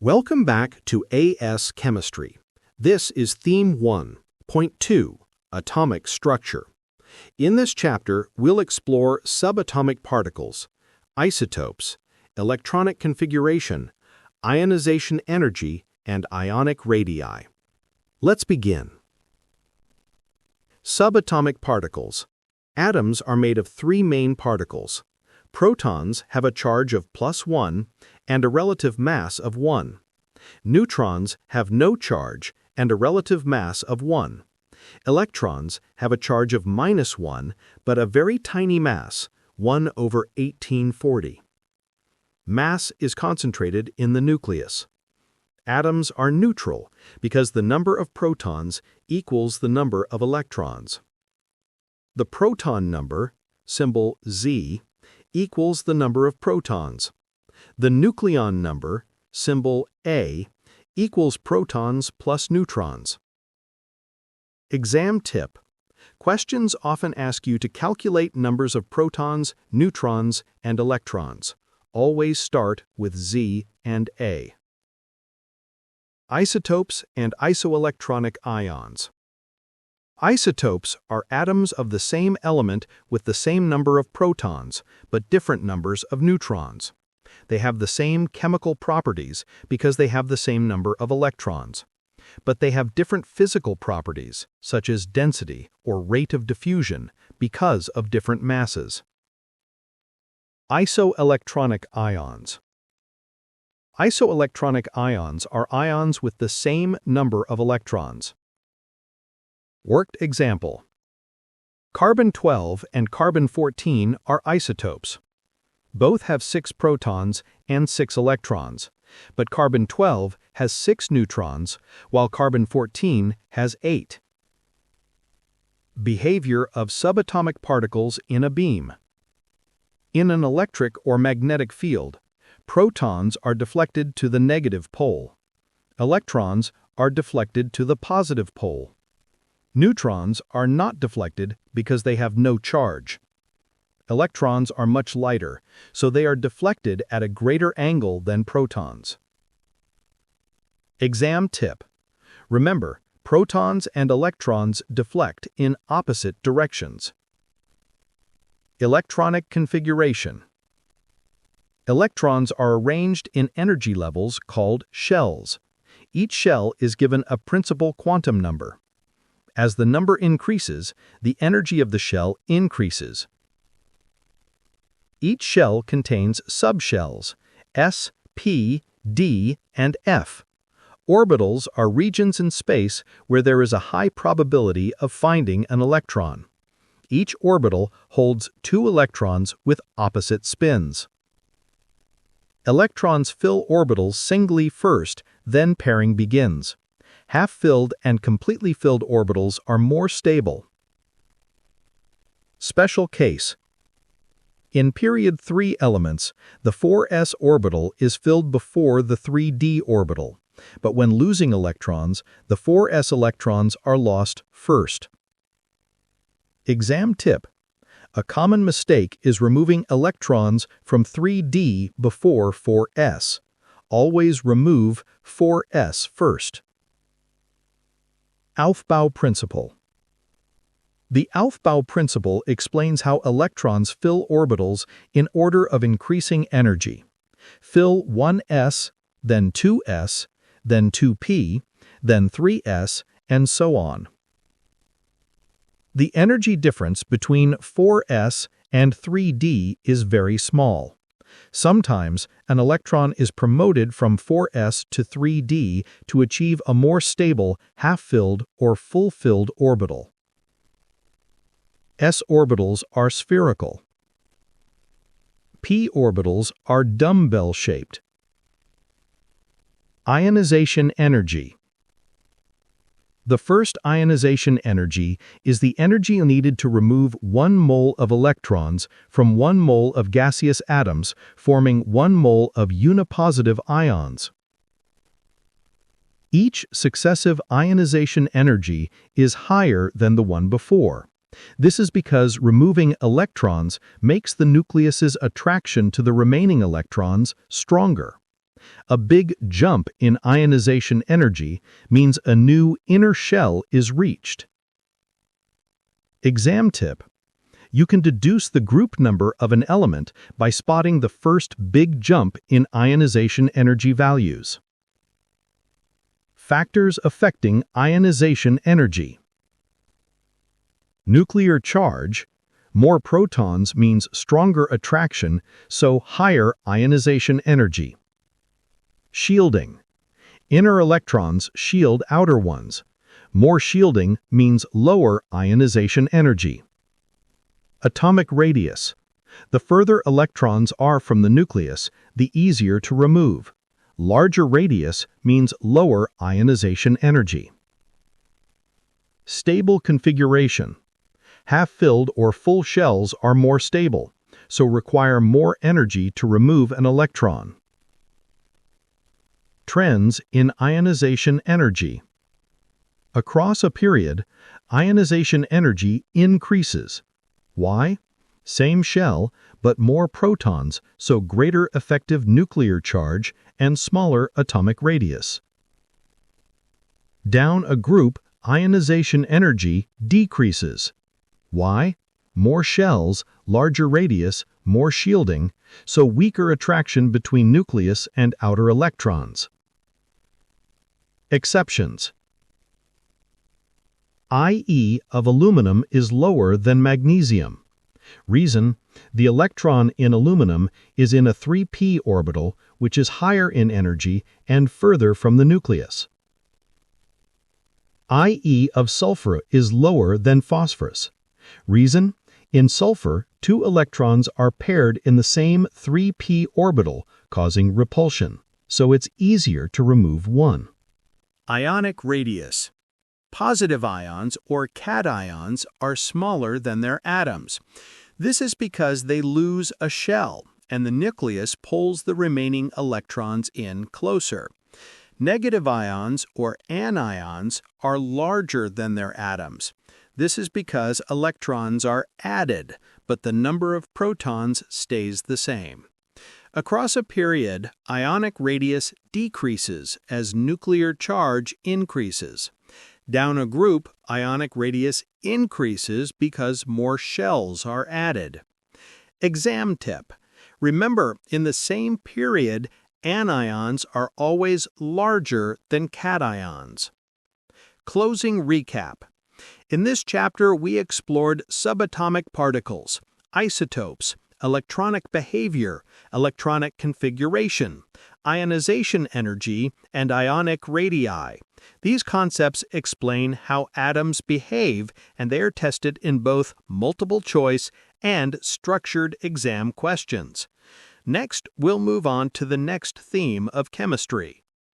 Welcome back to AS Chemistry. This is Theme 1, Point 2, Atomic Structure. In this chapter, we'll explore subatomic particles, isotopes, electronic configuration, ionization energy, and ionic radii. Let's begin. Subatomic particles. Atoms are made of three main particles. Protons have a charge of +1 and a relative mass of 1. Neutrons have no charge and a relative mass of 1. Electrons have a charge of -1 but a very tiny mass, 1 over 1840. Mass is concentrated in the nucleus. Atoms are neutral because the number of protons equals the number of electrons. The proton number, symbol Z, equals the number of protons. The nucleon number, symbol A, equals protons plus neutrons. Exam tip. Questions often ask you to calculate numbers of protons, neutrons, and electrons. Always start with Z and A. Isotopes and isoelectronic ions. Isotopes are atoms of the same element with the same number of protons, but different numbers of neutrons. They have the same chemical properties because they have the same number of electrons. But they have different physical properties, such as density or rate of diffusion, because of different masses. Isoelectronic ions. Isoelectronic ions are ions with the same number of electrons. Worked example. Carbon-12 and carbon-14 are isotopes. Both have 6 protons and 6 electrons, but carbon-12 has 6 neutrons, while carbon-14 has 8. Behavior of subatomic particles in a beam. In an electric or magnetic field, protons are deflected to the negative pole. Electrons are deflected to the positive pole. Neutrons are not deflected because they have no charge. Electrons are much lighter, so they are deflected at a greater angle than protons. Exam tip. Remember, protons and electrons deflect in opposite directions. Electronic configuration. Electrons are arranged in energy levels called shells. Each shell is given a principal quantum number. As the number increases, the energy of the shell increases. Each shell contains subshells, S, P, D, and F. Orbitals are regions in space where there is a high probability of finding an electron. Each orbital holds 2 electrons with opposite spins. Electrons fill orbitals singly first, then pairing begins. Half-filled and completely filled orbitals are more stable. Special case. In period 3 elements, the 4s orbital is filled before the 3d orbital, but when losing electrons, the 4s electrons are lost first. Exam tip. A common mistake is removing electrons from 3d before 4s. Always remove 4s first. Aufbau principle. The Aufbau principle explains how electrons fill orbitals in order of increasing energy. Fill 1s, then 2s, then 2p, then 3s, and so on. The energy difference between 4s and 3d is very small. Sometimes, an electron is promoted from 4s to 3d to achieve a more stable half-filled or full-filled orbital. S orbitals are spherical. P orbitals are dumbbell-shaped. Ionization energy. The first ionization energy is the energy needed to remove 1 mole of electrons from 1 mole of gaseous atoms, forming 1 mole of unipositive ions. Each successive ionization energy is higher than the one before. This is because removing electrons makes the nucleus's attraction to the remaining electrons stronger. A big jump in ionization energy means a new inner shell is reached. Exam tip: you can deduce the group number of an element by spotting the first big jump in ionization energy values. Factors affecting ionization energy. Nuclear charge. More protons means stronger attraction, so higher ionization energy. Shielding. Inner electrons shield outer ones. More shielding means lower ionization energy. Atomic radius. The further electrons are from the nucleus, the easier to remove. Larger radius means lower ionization energy. Stable configuration. Half-filled or full shells are more stable, so require more energy to remove an electron. Trends in ionization energy. Across a period, ionization energy increases. Why? Same shell, but more protons, so greater effective nuclear charge and smaller atomic radius. Down a group, ionization energy decreases. Why? More shells, larger radius, more shielding, so weaker attraction between nucleus and outer electrons. Exceptions. IE of aluminum is lower than magnesium. Reason: the electron in aluminum is in a 3p orbital, which is higher in energy and further from the nucleus. IE of sulfur is lower than phosphorus. Reason: in sulfur, 2 electrons are paired in the same 3p orbital, causing repulsion, so it's easier to remove one. Ionic radius. Positive ions, or cations, are smaller than their atoms. This is because they lose a shell, and the nucleus pulls the remaining electrons in closer. Negative ions, or anions, are larger than their atoms. This is because electrons are added, but the number of protons stays the same. Across a period, ionic radius decreases as nuclear charge increases. Down a group, ionic radius increases because more shells are added. Exam tip: remember, in the same period, anions are always larger than cations. Closing recap. In this chapter, we explored subatomic particles, isotopes, electronic behavior, electronic configuration, ionization energy, and ionic radii. These concepts explain how atoms behave, and they are tested in both multiple choice and structured exam questions. Next, we'll move on to the next theme of chemistry: